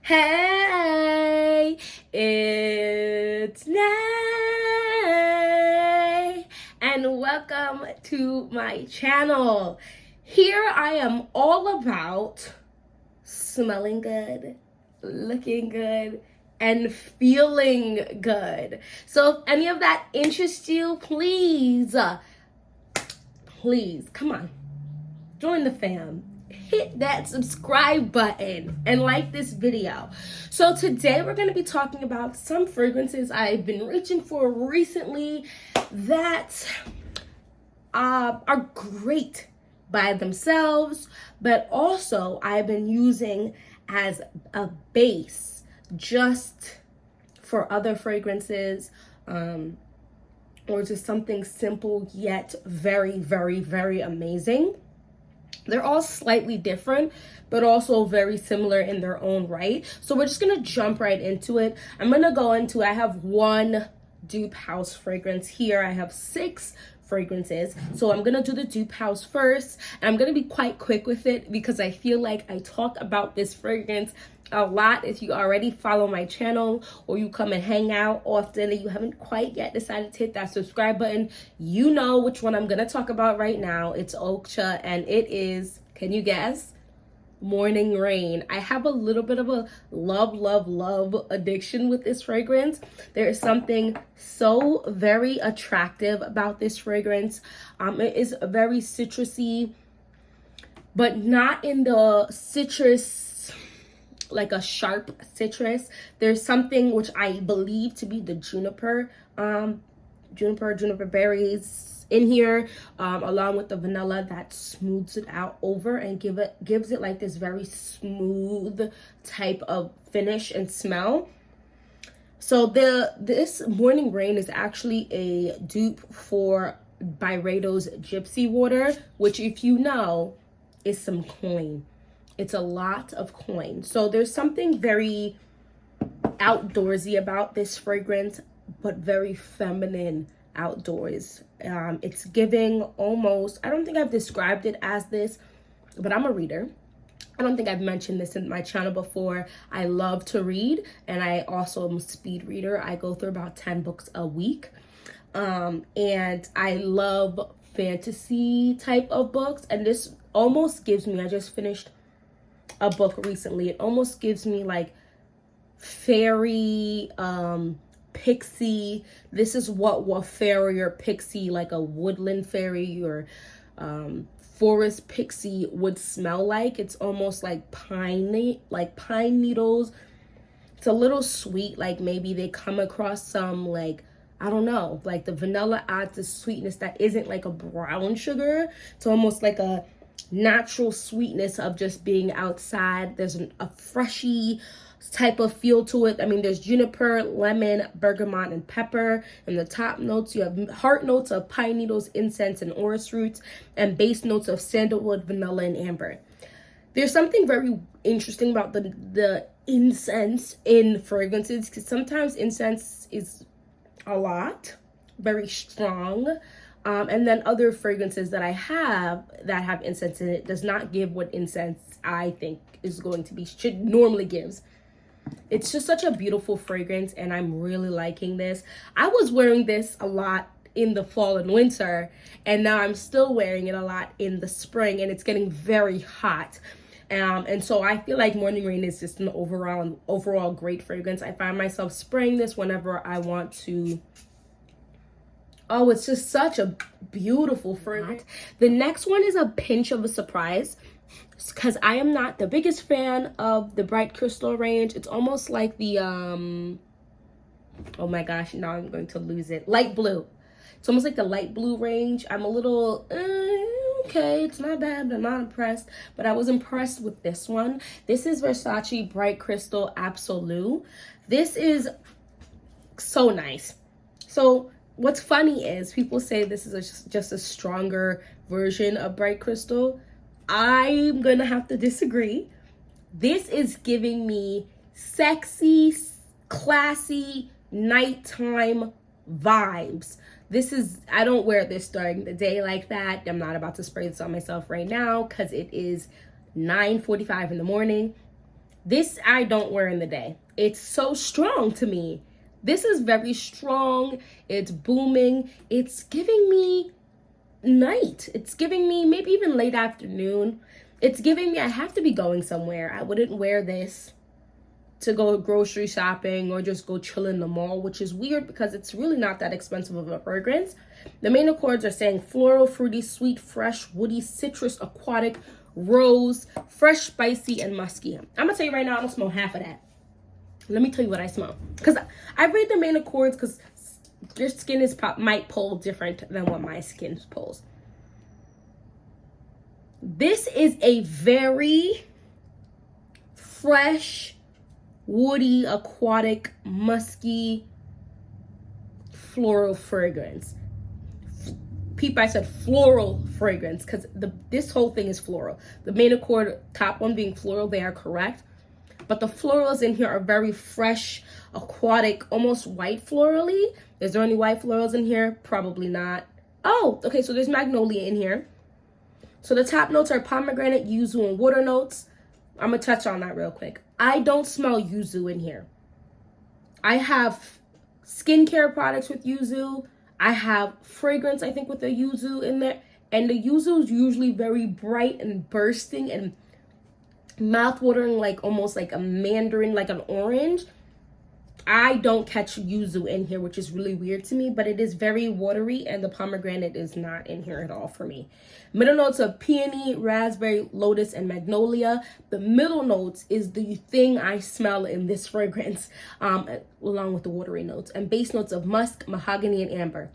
Hey, it's Nay, and welcome to my channel. Here I am all about smelling good, looking good, and feeling good. So if any of that interests you, please, come on, join the fam. Hit that subscribe button and like this video. So today we're going to be talking about some fragrances I've been reaching for recently that are great by themselves, but also I've been using as a base just for other fragrances, or just something simple yet very, very, very amazing. They're all slightly different, but also very similar in their own right. So we're just gonna jump right into it. I'm gonna go into, I have one dupe house fragrance here. I have 6 fragrances. So I'm gonna do the dupe house first, and I'm gonna be quite quick with it because I feel like I talk about this fragrance a lot. If you already follow my channel or you come and hang out often and you haven't quite yet decided to hit that subscribe button, you know which one I'm gonna talk about right now. It's Okja, and it is, can you guess? Morning Rain. I have a little bit of a love addiction with this fragrance. There is something so very attractive about this fragrance. It is very citrusy, but not in the citrus, like a sharp citrus. There's something which I believe to be the juniper berries in here, along with the vanilla, that smooths it out over and gives it like this very smooth type of finish and smell. So this Morning Rain is actually a dupe for Byredo's Gypsy Water, which, if you know, is some coin. It's a lot of coin. So there's something very outdoorsy about this fragrance, but very feminine outdoors. It's giving almost, I don't think I've described it as this, but I'm a reader. I don't think I've mentioned this in my channel before. I love to read, and I also am a speed reader. I go through about 10 books a week. And I love fantasy type of books, and this almost gives me, I just finished a book recently. It almost gives me like fairy, pixie. This is what fairy or pixie, like a woodland fairy or forest pixie would smell like. It's almost like pine needles. It's a little sweet, like maybe they come across some, like, I don't know, like the vanilla adds a sweetness that isn't like a brown sugar. It's almost like a natural sweetness of just being outside. There's a freshy type of feel to it. I mean, there's juniper, lemon, bergamot, and pepper. In the top notes, you have heart notes of pine needles, incense, and orris roots, and base notes of sandalwood, vanilla, and amber. There's something very interesting about the incense in fragrances, because sometimes incense is a lot, very strong. And then other fragrances that I have that have incense in it does not give what incense I think is going to be, should normally gives. It's just such a beautiful fragrance, and I'm really liking this. I was wearing this a lot in the fall and winter, and now I'm still wearing it a lot in the spring, and it's getting very hot. And so I feel like Morning Rain is just an overall great fragrance. I find myself spraying this whenever I want to. Oh, it's just such a beautiful fragrance. The next one is a pinch of a surprise, because I am not the biggest fan of the Bright Crystal range. It's almost like the, oh my gosh, now I'm going to lose it. Light blue. It's almost like the light blue range. I'm a little, okay, it's not bad, but I'm not impressed. But I was impressed with this one. This is Versace Bright Crystal Absolute. This is so nice. So what's funny is people say this is just a stronger version of Bright Crystal. I'm gonna have to disagree. This is giving me sexy, classy, nighttime vibes. This is, I don't wear this during the day like that. I'm not about to spray this on myself right now because it is 9:45 in the morning. This I don't wear in the day. It's so strong to me. This is very strong. It's booming. It's giving me night. It's giving me maybe even late afternoon. It's giving me I have to be going somewhere. I wouldn't wear this to go grocery shopping or just go chill in the mall, which is weird because it's really not that expensive of a fragrance. The main accords are saying floral, fruity, sweet, fresh, woody, citrus, aquatic, rose, fresh, spicy, and musky. I'm gonna tell you right now, I don't smell half of that. Let me tell you what I smell. Because I read the main accords because your skin is might pull different than what my skin pulls. This is a very fresh, woody, aquatic, musky, floral fragrance. Peep, I said floral fragrance because this whole thing is floral. The main accord, top one being floral, they are correct. But the florals in here are very fresh, aquatic, almost white florally. Is there any white florals in here? Probably not. Oh, okay, so there's magnolia in here. So the top notes are pomegranate, yuzu, and water notes. I'm going to touch on that real quick. I don't smell yuzu in here. I have skincare products with yuzu. I have fragrance, I think, with the yuzu in there. And the yuzu is usually very bright and bursting and mouth-watering, like almost like a mandarin, like an orange. I don't catch yuzu in here, which is really weird to me, but it is very watery, and the pomegranate is not in here at all for me. Middle notes of peony, raspberry, lotus, and magnolia. The middle notes is the thing I smell in this fragrance, along with the watery notes. And base notes of musk, mahogany, and amber.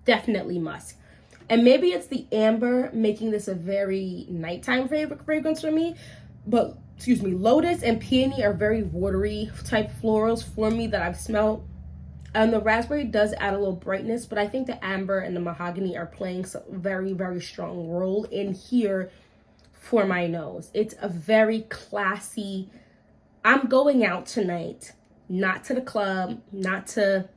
Definitely musk. And maybe it's the amber making this a very nighttime favorite fragrance for me, but excuse me, lotus and peony are very watery type florals for me that I've smelled. And the raspberry does add a little brightness, but I think the amber and the mahogany are playing some very, very strong role in here for my nose. It's a very classy, I'm going out tonight, not to the club, not to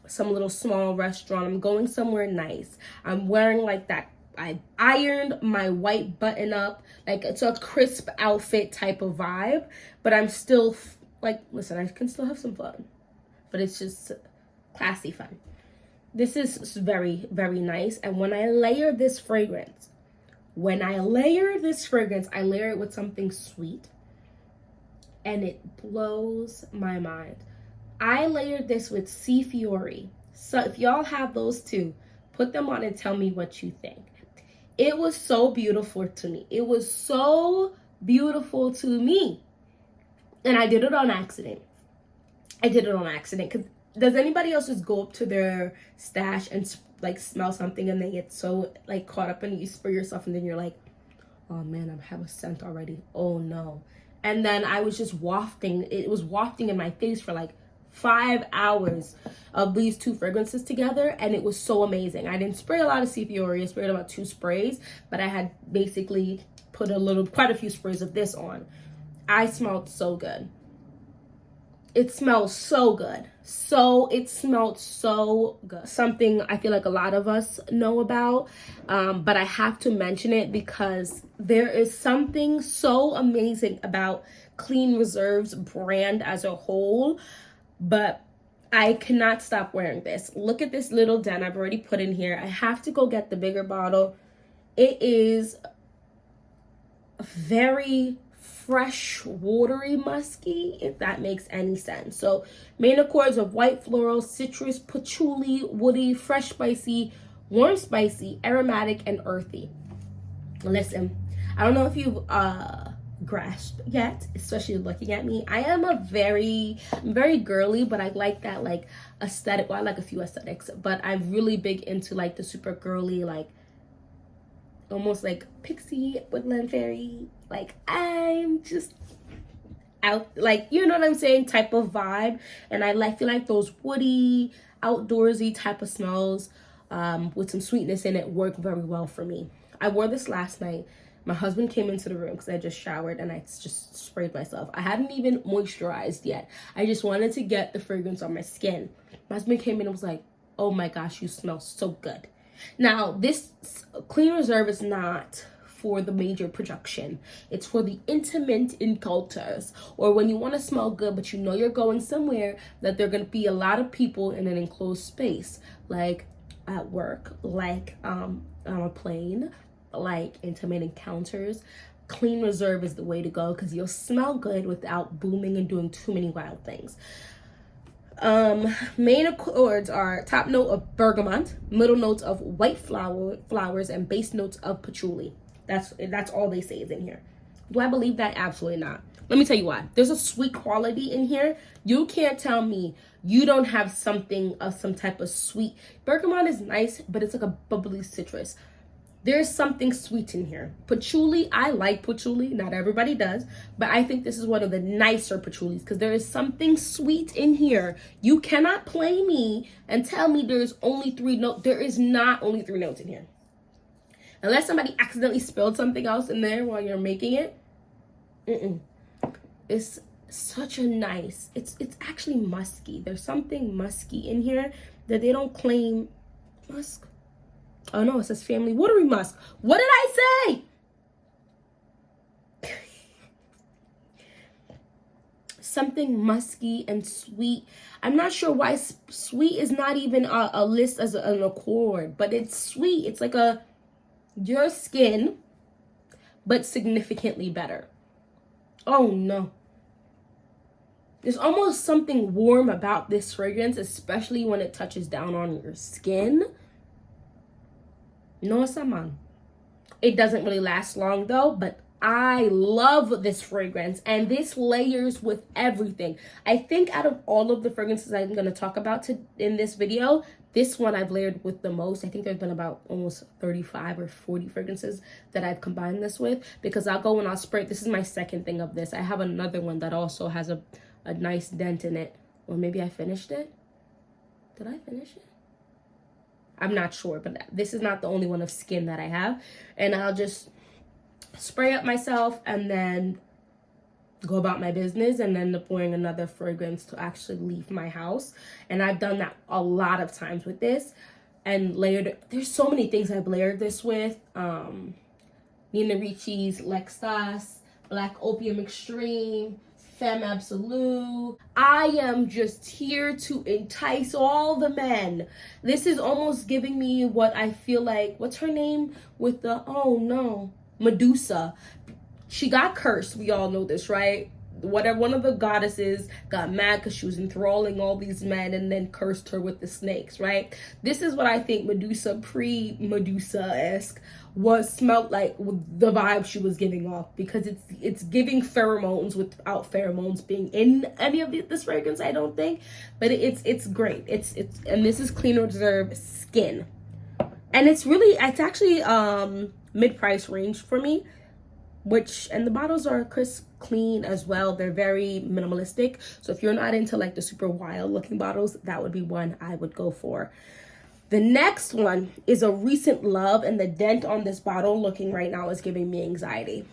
some little small restaurant. I'm going somewhere nice. I'm wearing like that. I ironed my white button up, like it's a crisp outfit type of vibe, but I'm still like, listen, I can still have some fun, but it's just classy fun. This is very, very nice. And when I layer this fragrance, I layer it with something sweet, and it blows my mind. I layered this with Sea Fiori. So if y'all have those too, put them on and tell me what you think. It was so beautiful to me. It was so beautiful to me. And I did it on accident. Because does anybody else just go up to their stash and like smell something and they get so like caught up and you spray yourself and then you're like, oh man, I have a scent already. Oh no. And then I was just wafting. It was wafting in my face for like 5 hours of these two fragrances together, and it was so amazing. I didn't spray a lot of Sea Fiori. I sprayed about 2 sprays, but I had basically put quite a few sprays of this on. I smelled so good. It smells so good. It smelled so good. Something I feel like a lot of us know about, but I have to mention it because there is something so amazing about Clean Reserve's brand as a whole. But I cannot stop wearing this. Look at this little den I've already put in here. I have to go get the bigger bottle. It is very fresh, watery, musky, if that makes any sense. So main accords of white floral, citrus, patchouli, woody, fresh spicy, warm spicy, aromatic, and earthy. Listen, I don't know if you've grasped yet, especially looking at me. I am I'm very girly, but I like that like aesthetic. Well, I like a few aesthetics, but I'm really big into like the super girly, like almost like pixie woodland fairy, like I'm just out, like, you know what I'm saying, type of vibe. And I feel like those woody, outdoorsy type of smells with some sweetness in it work very well for me. I wore this last night. My husband came into the room because I just showered and I just sprayed myself. I hadn't even moisturized yet. I just wanted to get the fragrance on my skin. My husband came in and was like, oh my gosh, you smell so good. Now, this Clean Reserve is not for the major production. It's for the intimate encounters, or when you want to smell good but you know you're going somewhere that there are going to be a lot of people in an enclosed space, like at work, like on a plane, like intimate encounters. Clean Reserve is the way to go because you'll smell good without booming and doing too many wild things. Main accords are top note of bergamot, middle notes of white flowers, and base notes of patchouli. That's all they say is in here. Do I believe that? Absolutely not. Let me tell you why. There's a sweet quality in here. You can't tell me you don't have something of some type of sweet. Bergamot is nice, but it's like a bubbly citrus. There's something sweet in here. Patchouli, I like patchouli. Not everybody does. But I think this is one of the nicer patchoulis because there is something sweet in here. You cannot play me and tell me there's only 3 notes. There is not only 3 notes in here. Unless somebody accidentally spilled something else in there while you're making it. It's such a nice, it's actually musky. There's something musky in here that they don't claim. Musk. Oh no, it says family watery musk. What did I say? Something musky and sweet. I'm not sure why sweet is not even a list as an accord, but it's sweet. It's like your skin, but significantly better. Oh no. There's almost something warm about this fragrance, especially when it touches down on your skin. No, Saman. It doesn't really last long though, but I love this fragrance and this layers with everything. I think out of all of the fragrances I'm going to talk about in this video, this one I've layered with the most. I think there's been about almost 35 or 40 fragrances that I've combined this with, because I'll go and I'll spray. This is my second thing of this. I have another one that also has a nice dent in it. Or maybe I finished it. Did I finish it? I'm not sure, but this is not the only one of skin that I have. And I'll just spray up myself and then go about my business and end up wearing another fragrance to actually leave my house. And I've done that a lot of times with this and layered. There's so many things I've layered this with. Nina Ricci's Lextas, Black Opium Extreme, Femme Absolute. I am just here to entice all the men. This is almost giving me what I feel like, what's her name with the, oh no, Medusa. She got cursed. We all know this, right? Whatever, one of the goddesses got mad because she was enthralling all these men and then cursed her with the snakes, right? This is what I think Medusa, pre-Medusa-esque, smelled like, with the vibe she was giving off, because it's giving pheromones without pheromones being in any of this fragrance, I don't think. But it's great. It's and this is Clean Reserve Skin, and it's actually mid-price range for me. And the bottles are crisp, clean as well. They're very minimalistic. So if you're not into like the super wild looking bottles, that would be one I would go for. The next one is a recent love, and the dent on this bottle looking right now is giving me anxiety.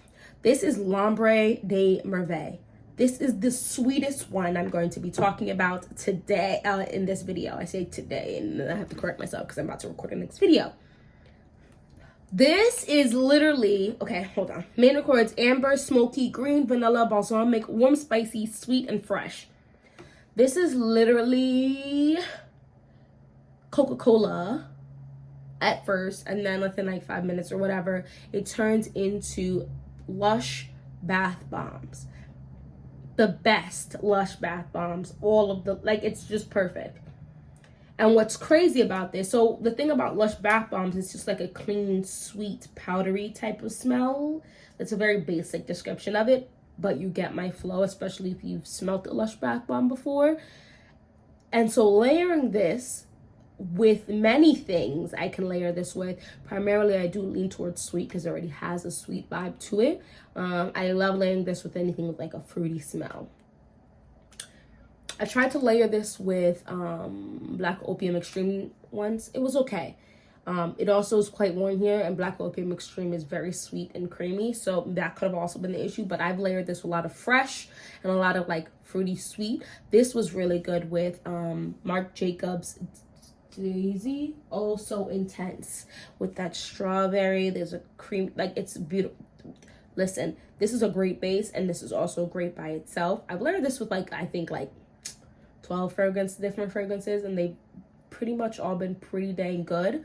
This is L'Ombre de Merveille. This is the sweetest one I'm going to be talking about today in this video. I say today, and I have to correct myself because I'm about to record the next video. This is literally, okay, hold on. Main accords: amber, smoky, green, vanilla, balsamic, warm, spicy, sweet, and fresh. This is literally Coca-Cola at first, and then within like 5 minutes or whatever, it turns into Lush bath bombs. The best Lush bath bombs. All of the, like, it's just perfect. And what's crazy about this, so the thing about Lush bath bombs is just like a clean, sweet, powdery type of smell. It's a very basic description of it, but you get my flow, especially if you've smelled a Lush bath bomb before. And so layering this with many things I can layer this with. Primarily, I do lean towards sweet because it already has a sweet vibe to it. I love layering this with anything with like a fruity smell. I tried to layer this with Black Opium Extreme once. It was okay. It also is quite warm here, and Black Opium Extreme is very sweet and creamy, so that could have also been the issue. But I've layered this with a lot of fresh and a lot of like fruity sweet. This was really good with Marc Jacobs Daisy, oh so intense with that strawberry. There's a cream, like it's beautiful. Listen, this is a great base, and this is also great by itself. I've learned this with like, I think like 12 different fragrances, and they've pretty much all been pretty dang good.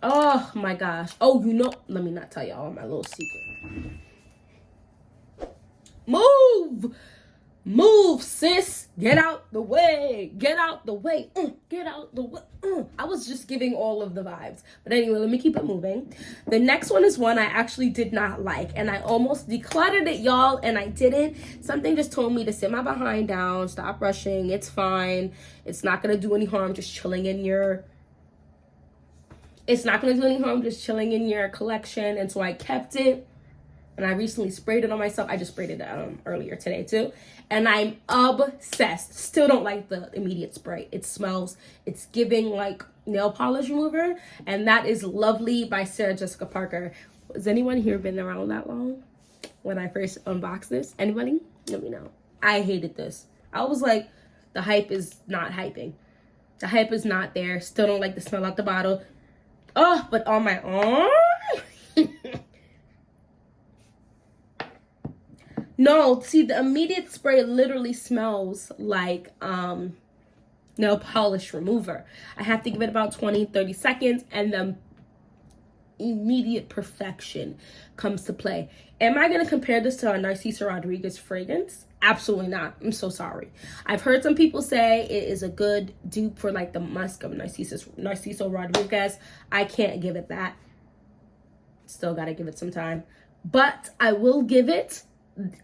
Oh my gosh. Oh, you know, let me not tell y'all my little secret. Move, sis. Get out the way. Get out the way. Get out the way. I was just giving all of the vibes. But anyway, let me keep it moving. The next one is one I actually did not like. And I almost decluttered it, y'all. And I didn't. Something just told me to sit my behind down. Stop rushing. It's fine. It's not going to do any harm just chilling in your... It's not going to do any harm just chilling in your collection. And so I kept it. And I recently sprayed it on myself. I just sprayed it earlier today too. And I'm obsessed. Still don't like the immediate spray. It smells, it's giving like nail polish remover. And that is Lovely by Sarah Jessica Parker. Has anyone here been around that long when I first unboxed this? Anybody? Let me know. I hated this. I was like, the hype is not hyping. The hype is not there. Still don't like the smell out the bottle. Oh, but on my arm? No, see, the immediate spray literally smells like nail polish remover. I have to give it about 20-30 seconds, and the immediate perfection comes to play. Am I going to compare this to a Narciso Rodriguez fragrance? Absolutely not. I'm so sorry. I've heard some people say it is a good dupe for like the musk of Narciso Rodriguez. I can't give it that. Still got to give it some time. But I will give it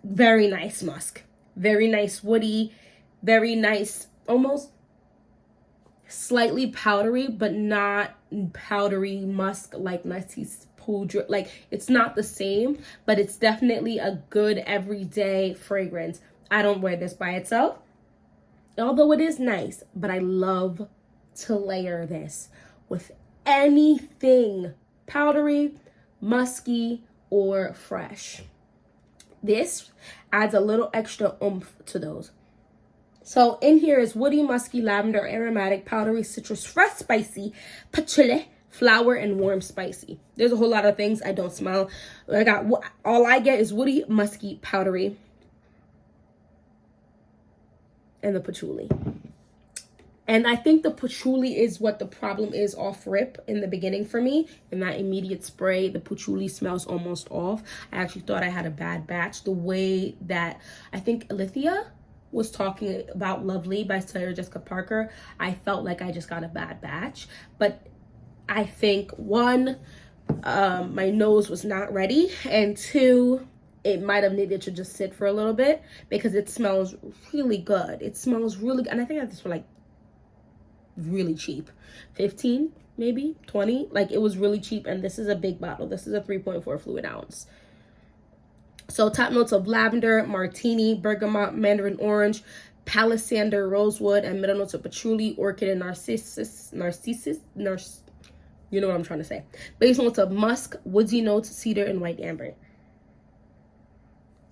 very nice musk, very nice woody, very nice, almost slightly powdery, but not powdery musk like Narcisse Poudre. Like, it's not the same, but it's definitely a good everyday fragrance. I don't wear this by itself, although it is nice, but I love to layer this with anything powdery, musky, or fresh. This adds a little extra oomph to those. So in here is woody, musky, lavender, aromatic, powdery, citrus, fresh, spicy, patchouli, flower, and warm spicy. There's a whole lot of things I don't smell. All I get is woody, musky, powdery, and the patchouli. And I think the patchouli is what the problem is off rip in the beginning for me. In that immediate spray, the patchouli smells almost off. I actually thought I had a bad batch. The way that I think Alithia was talking about Lovely by Sarah Jessica Parker, I felt like I just got a bad batch. But I think one, my nose was not ready. And two, it might have needed to just sit for a little bit because it smells really good. It smells really good. And I think I had this for like really cheap, 15 maybe 20, like it was really cheap. And this is a big bottle. This is a 3.4 fluid ounce. So top notes of lavender, martini, bergamot, mandarin orange, palisander, rosewood, and middle notes of patchouli, orchid, and narcissus, you know what I'm trying to say. Base notes of musk, woodsy notes, cedar, and white amber.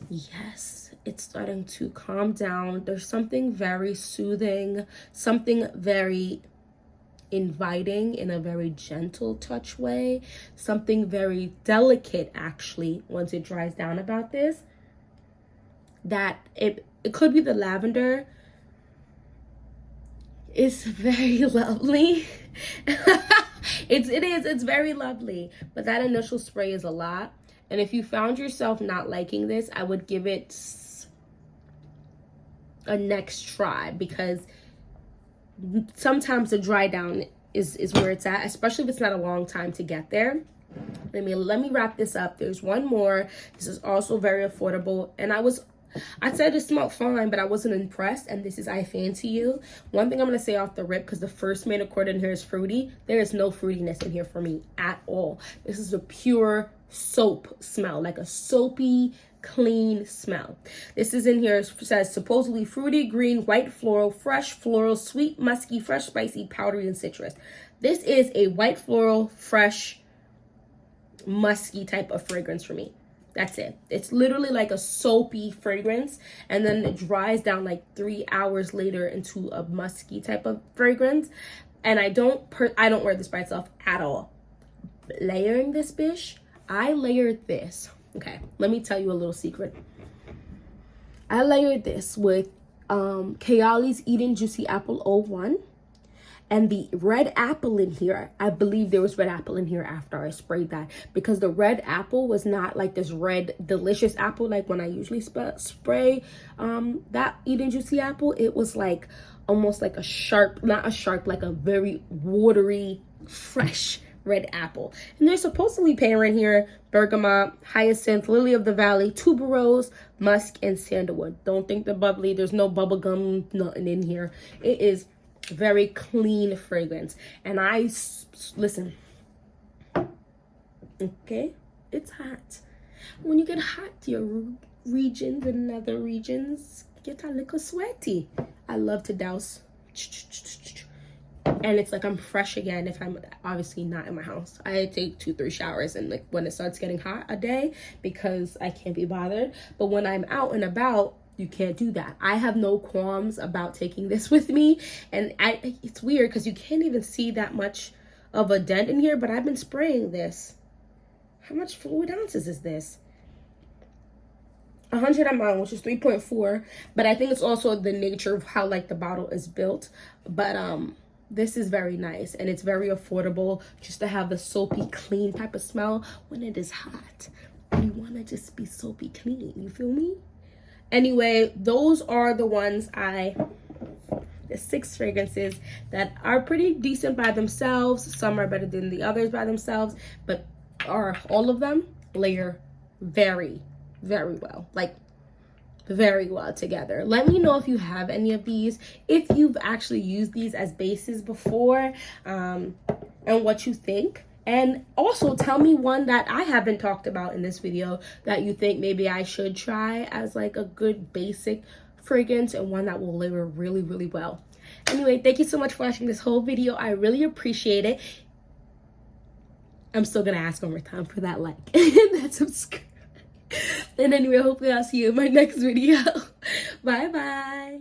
Yes, it's starting to calm down. There's something very soothing, something very inviting in a very gentle touch way, something very delicate actually once it dries down about this. That it could be the lavender. It's very lovely. It's very lovely, but that initial spray is a lot. And if you found yourself not liking this, I would give it a next try, because sometimes the dry down is where it's at, especially if it's not a long time to get there. Let me wrap this up. There's one more. This is also very affordable, and I said it smelled fine, but I wasn't impressed. And this is I Fancy You. One thing I'm going to say off the rip, because the first main accord in here is fruity. There is no fruitiness in here for me at all. This is a pure soap smell, like a soapy, clean smell. This is in here, says supposedly fruity, green, white floral, fresh floral, sweet, musky, fresh, spicy, powdery, and citrus. This is a white floral, fresh, musky type of fragrance for me. That's it. It's literally like a soapy fragrance, and then it dries down like 3 hours later into a musky type of fragrance. And I don't wear this by itself at all. Layering this bitch, I layered this. Okay, let me tell you a little secret. I layered this with Kayali's Eden Juicy Apple 01. And the red apple in here, I believe there was red apple in here after I sprayed that, because the red apple was not like this red delicious apple like when I usually spray that Eden Juicy Apple. It was like almost like a sharp, not a sharp, like a very watery, fresh red apple. And they're supposedly pairing here bergamot, hyacinth, lily of the valley, tuberose, musk, and sandalwood. Don't think the bubbly, there's no bubble gum, nothing in here. It is very clean fragrance. And listen, okay, it's hot. When you get hot, your regions and other regions get a little sweaty. I love to douse, and it's like I'm fresh again if I'm obviously not in my house. I take 2-3 showers and like when it starts getting hot a day, because I can't be bothered. But when I'm out and about, you can't do that. I have no qualms about taking this with me. And it's weird because you can't even see that much of a dent in here, but I've been spraying this. How much fluid ounces is this? 100 ml, which is 3.4. But I think it's also the nature of how like the bottle is built. But this is very nice, and it's very affordable just to have the soapy clean type of smell when it is hot. You want to just be soapy clean, you feel me? Anyway, those are the 6 fragrances that are pretty decent by themselves. Some are better than the others by themselves, but all of them layer very, very well. Like, very well together. Let me know if you have any of these, if you've actually used these as bases before, and what you think. And also tell me one that I haven't talked about in this video that you think maybe I should try as like a good basic fragrance, and one that will layer really, really well. Anyway, thank you so much for watching this whole video. I really appreciate it. I'm still gonna ask one more time for that like and that subscribe. And anyway, hopefully I'll see you in my next video. Bye bye.